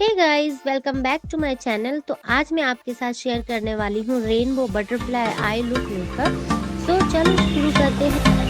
Hey guys, welcome back to my channel. तो आज मैं आपके साथ शेयर करने वाली हूँ rainbow butterfly eye look makeup. तो चलो शुरू करते हैं।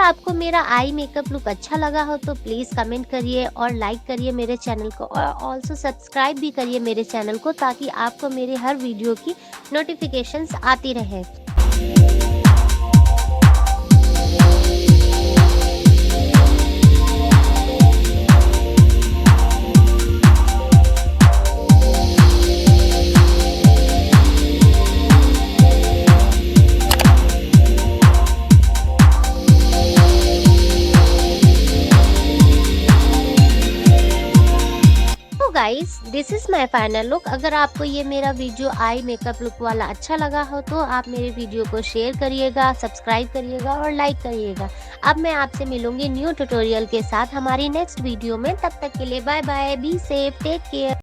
आपको मेरा आई मेकअप लुक अच्छा लगा हो तो प्लीज़ कमेंट करिए और लाइक करिए मेरे चैनल को, और ऑल्सो सब्सक्राइब भी करिए मेरे चैनल को, ताकि आपको मेरे हर वीडियो की नोटिफिकेशंस आती रहे। Guys, this is my final look. अगर आपको ये मेरा वीडियो आई मेकअप लुक वाला अच्छा लगा हो तो आप मेरे वीडियो को शेयर करिएगा, सब्सक्राइब करिएगा और लाइक करिएगा। अब मैं आपसे मिलूंगी न्यू ट्यूटोरियल के साथ हमारी नेक्स्ट वीडियो में। तब तक के लिए bye bye, be safe, take care.